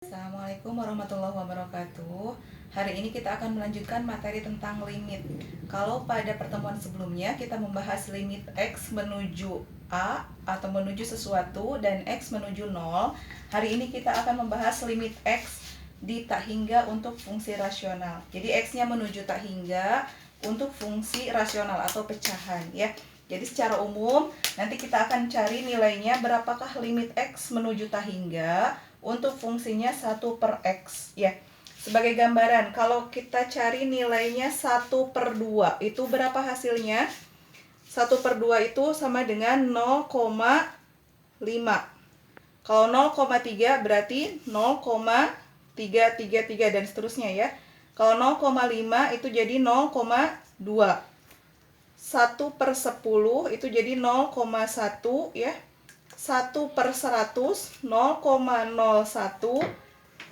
Assalamualaikum warahmatullahi wabarakatuh. Hari ini kita akan melanjutkan materi tentang limit. Kalau pada pertemuan sebelumnya kita membahas limit X menuju A atau menuju sesuatu dan X menuju 0, hari ini kita akan membahas limit X di tak hingga untuk fungsi rasional. Jadi X-nya menuju tak hingga untuk fungsi rasional atau pecahan ya. Jadi secara umum nanti kita akan cari nilainya berapakah limit X menuju tak hingga untuk fungsinya 1/X ya. Sebagai gambaran, kalau kita cari nilainya 1/2, itu berapa hasilnya? 1/2 itu sama dengan 0,5. Kalau 0,3 berarti 0,333 dan seterusnya ya. Kalau 0,5 itu jadi 0,2. 1/10 itu jadi 0,1 ya. 1/100 0,01.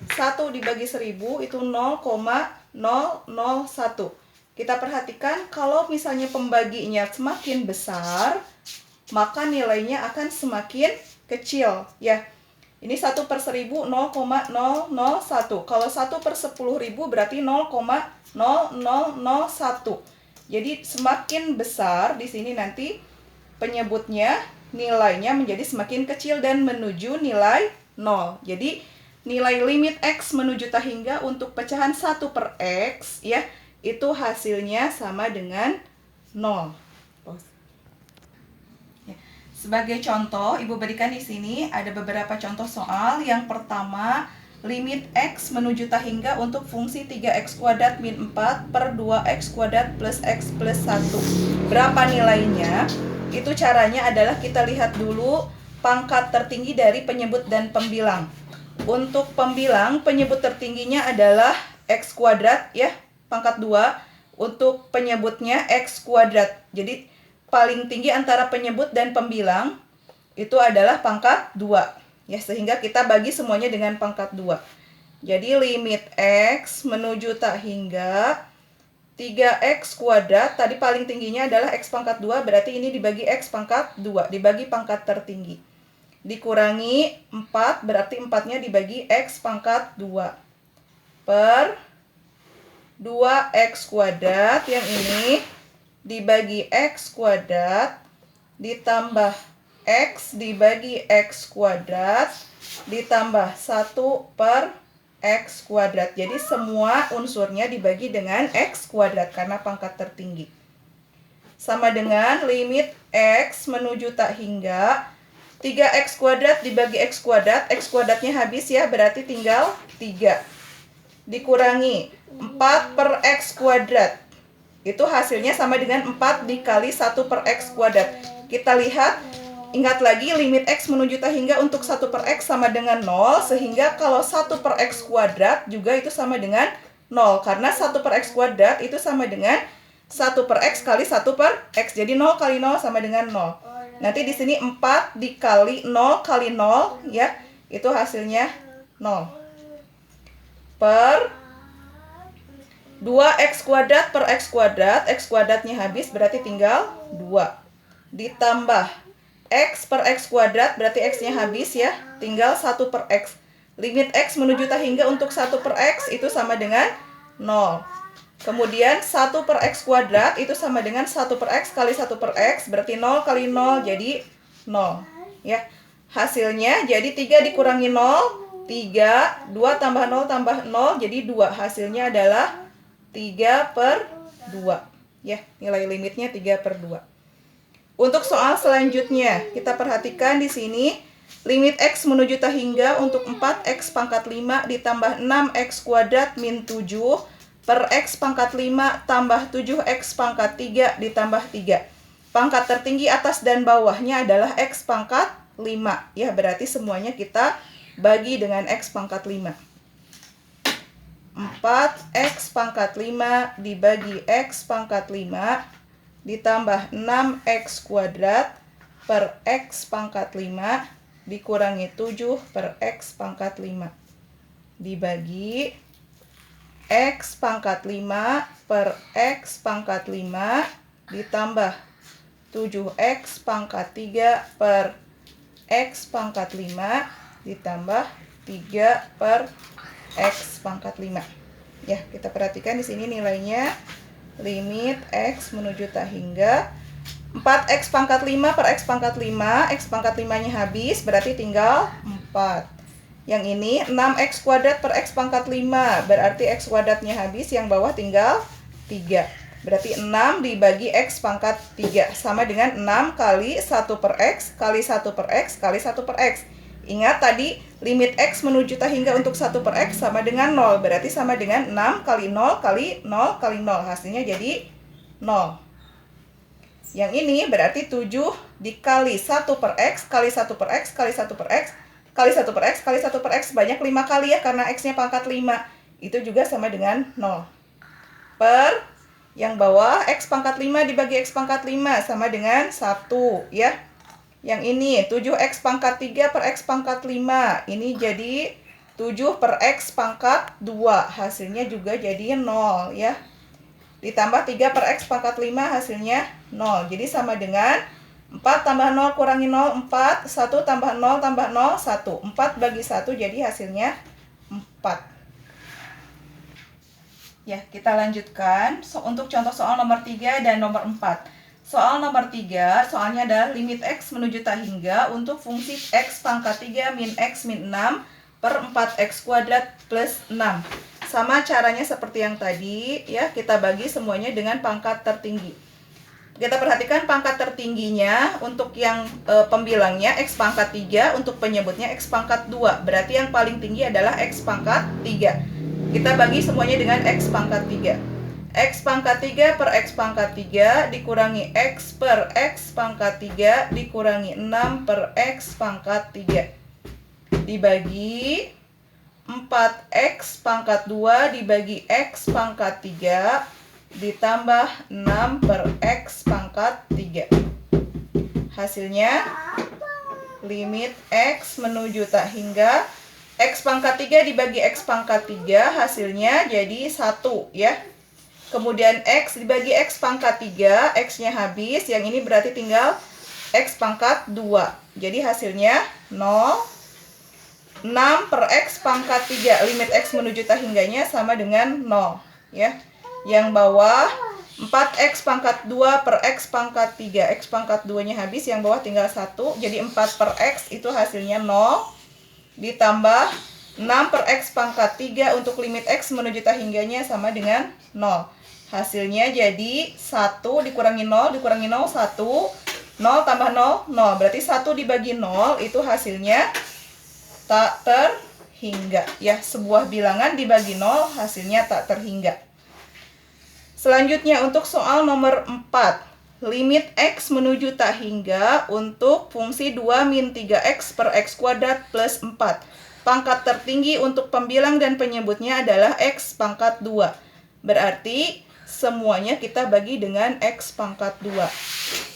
1 dibagi 1000 itu 0,001. Kita perhatikan kalau misalnya pembaginya semakin besar, maka nilainya akan semakin kecil ya. Ini 1/1000 0,001. Kalau 1/10.000 berarti 0,0001. Jadi semakin besar di sini nanti penyebutnya nilainya menjadi semakin kecil dan menuju nilai 0. Jadi nilai limit X menuju tak hingga untuk pecahan 1/X ya, itu hasilnya sama dengan 0. Sebagai contoh, Ibu berikan di sini ada beberapa contoh soal. Yang pertama, limit X menuju tak hingga untuk fungsi 3x² min 4 per 2x² plus x plus 1. Berapa nilainya? Itu caranya adalah kita lihat dulu pangkat tertinggi dari penyebut dan pembilang. Untuk pembilang, penyebut tertingginya adalah x² ya, pangkat 2. Untuk penyebutnya x². Jadi paling tinggi antara penyebut dan pembilang itu adalah pangkat 2 ya, sehingga kita bagi semuanya dengan pangkat 2. Jadi limit X menuju tak hingga 3x² tadi paling tingginya adalah x pangkat 2, berarti ini dibagi x pangkat 2, dibagi pangkat tertinggi. Dikurangi 4, berarti 4-nya dibagi x pangkat 2 per 2x² yang ini dibagi x² ditambah x dibagi x² ditambah 1/x². Jadi semua unsurnya dibagi dengan x² karena pangkat tertinggi. Sama dengan limit X menuju tak hingga 3x² dibagi x², x²-nya habis ya, berarti tinggal 3. Dikurangi 4/x². Itu hasilnya sama dengan 4 dikali 1/x². Kita lihat, ingat lagi limit X menuju tak hingga untuk 1/x sama dengan 0, sehingga kalau 1/x² juga itu sama dengan 0, karena 1/x² itu sama dengan 1/x kali 1/x. Jadi 0 kali 0 sama dengan 0. Nanti di sini 4 dikali 0 kali 0 ya, itu hasilnya 0. Per 2x² per x², x²-nya habis berarti tinggal 2. Ditambah x per x² berarti x-nya habis ya, tinggal 1/x. Limit X menuju tak hingga untuk 1/x itu sama dengan 0. Kemudian 1/x² itu sama dengan 1/x kali 1/x, berarti 0 kali 0 jadi 0 ya. Hasilnya jadi 3 dikurangi 0, 3, 2 tambah 0 tambah 0 jadi 2. Hasilnya adalah 3/2 ya, nilai limitnya 3/2. Untuk soal selanjutnya, kita perhatikan di sini limit X menuju tak hingga untuk 4x pangkat 5 ditambah 6x² min 7 per x pangkat 5 tambah 7x pangkat 3 ditambah 3. Pangkat tertinggi atas dan bawahnya adalah x pangkat 5 ya, berarti semuanya kita bagi dengan x pangkat 5. 4x pangkat 5 dibagi x pangkat 5 ditambah 6x² per x pangkat 5 dikurangi 7 per x pangkat 5 dibagi x pangkat 5 per x pangkat 5 ditambah 7x pangkat 3 per x pangkat 5 ditambah 3 per X pangkat 5. Ya, kita perhatikan di sini nilainya limit X menuju tak hingga 4X pangkat 5 per X pangkat 5. X pangkat 5-nya habis, berarti tinggal 4. Yang ini 6X kuadrat per X pangkat 5. Berarti X kuadratnya habis, yang bawah tinggal 3. Berarti 6 dibagi X pangkat 3. Sama dengan 6 kali 1 per X, kali 1 per X, kali 1 per X. Ingat tadi, limit X menuju tak hingga untuk 1 per X sama dengan 0. Berarti sama dengan 6 kali 0 kali 0 kali 0. Hasilnya jadi 0. Yang ini berarti 7 dikali 1 per X, kali 1 per X, kali 1 per X, kali 1 per X, kali 1 per X. Banyak 5 kali ya, karena X-nya pangkat 5. Itu juga sama dengan 0. Per yang bawah, X pangkat 5 dibagi X pangkat 5 sama dengan 1 ya. Yang ini 7X pangkat 3 per X pangkat 5. Ini jadi 7 per X pangkat 2. Hasilnya juga jadi 0 ya. Ditambah 3 per X pangkat 5 hasilnya 0. Jadi sama dengan 4 tambah 0 kurangi 0, 4. 1 tambah 0 tambah 0, 1. 4 bagi 1 jadi hasilnya 4. Ya, kita lanjutkan untuk contoh soal nomor 3 dan nomor 4. Soal nomor 3, soalnya adalah limit X menuju tak hingga untuk fungsi X pangkat 3 min X min 6 per 4X kuadrat plus 6. Sama caranya seperti yang tadi ya, kita bagi semuanya dengan pangkat tertinggi. Kita perhatikan pangkat tertingginya untuk yang pembilangnya X pangkat 3, untuk penyebutnya X pangkat 2. Berarti yang paling tinggi adalah X pangkat 3. Kita bagi semuanya dengan X pangkat 3. X pangkat 3 per X pangkat 3 dikurangi X per X pangkat 3 dikurangi 6 per X pangkat 3. Dibagi 4X pangkat 2 dibagi X pangkat 3 ditambah 6 per X pangkat 3. Hasilnya limit X menuju tak hingga X pangkat 3 dibagi X pangkat 3 hasilnya jadi 1 ya. Kemudian X dibagi X pangkat 3, X-nya habis, yang ini berarti tinggal X pangkat 2. Jadi hasilnya 0. 6 per X pangkat 3, limit X menuju tak hingganya sama dengan 0 ya. Yang bawah 4X pangkat 2 per X pangkat 3, X pangkat 2 nya habis, yang bawah tinggal 1. Jadi 4 per X itu hasilnya 0. Ditambah 6 per X pangkat 3 untuk limit X menuju tak hingganya sama dengan 0. Hasilnya jadi 1 dikurangi 0 dikurangi 0, 1. 0 tambah 0, 0. Berarti 1 dibagi 0 itu hasilnya tak terhingga ya. Sebuah bilangan dibagi 0 hasilnya tak terhingga. Selanjutnya untuk soal nomor 4, limit X menuju tak hingga untuk fungsi 2 min 3X per X kuadrat plus 4. Pangkat tertinggi untuk pembilang dan penyebutnya adalah X pangkat 2. Berarti semuanya kita bagi dengan X pangkat 2.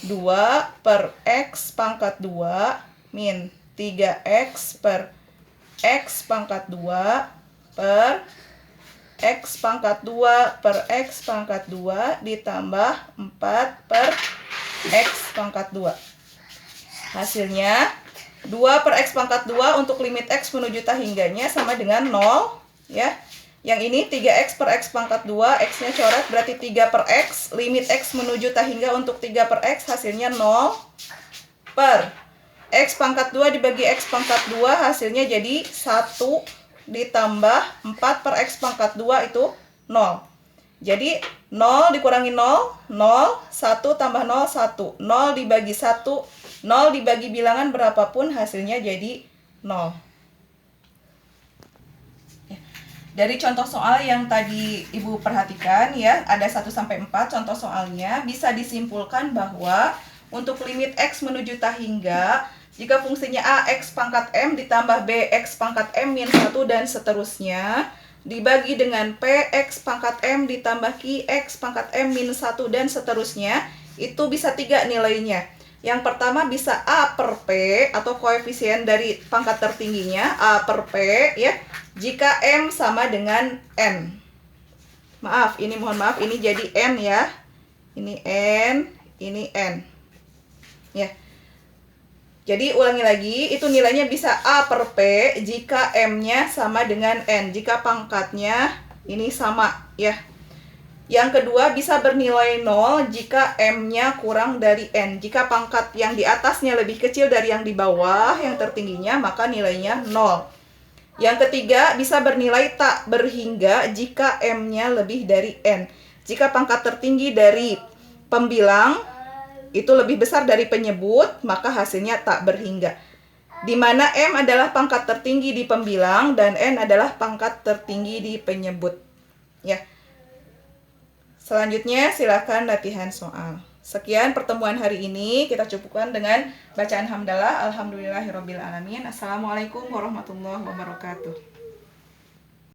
2 per X pangkat 2 min 3X per X pangkat 2 per X pangkat 2 per X pangkat 2 ditambah 4 per X pangkat 2. Hasilnya 2 per X pangkat 2 untuk limit X menuju tak hingganya sama dengan 0 ya. Yang ini 3X per X pangkat 2, X-nya coret berarti 3 per X. Limit X menuju tak hingga untuk 3 per X hasilnya 0 per X pangkat 2 dibagi X pangkat 2 hasilnya jadi 1 ditambah 4 per X pangkat 2 itu 0. Jadi 0 dikurangi 0, 0, 1 tambah 0, 1. 0 dibagi 1, 0 dibagi bilangan berapapun hasilnya jadi 0. Dari contoh soal yang tadi Ibu perhatikan ya, ada 1-4 contoh soalnya, bisa disimpulkan bahwa untuk limit X menuju tak hingga, jika fungsinya A X pangkat M ditambah B X pangkat M min 1 dan seterusnya, dibagi dengan P X pangkat M ditambah Q X pangkat M min 1 dan seterusnya, itu bisa 3 nilainya. Yang pertama bisa A per P atau koefisien dari pangkat tertingginya, A per P ya, jika M sama dengan N. Maaf, ini mohon maaf, ini jadi N ya. Ini N, ini N. Ya. Jadi ulangi lagi, itu nilainya bisa A per P jika M-nya sama dengan N, jika pangkatnya ini sama ya. Yang kedua bisa bernilai 0 jika M-nya kurang dari N. Jika pangkat yang di atasnya lebih kecil dari yang di bawah, yang tertingginya, maka nilainya 0. Yang ketiga bisa bernilai tak berhingga jika M-nya lebih dari N. Jika pangkat tertinggi dari pembilang itu lebih besar dari penyebut, maka hasilnya tak berhingga. Di mana M adalah pangkat tertinggi di pembilang dan N adalah pangkat tertinggi di penyebut. Ya. Selanjutnya silakan latihan soal. Sekian pertemuan hari ini, kita cukupkan dengan bacaan hamdalah. Alhamdulillahirabbil alamin. Assalamualaikum warahmatullahi wabarakatuh.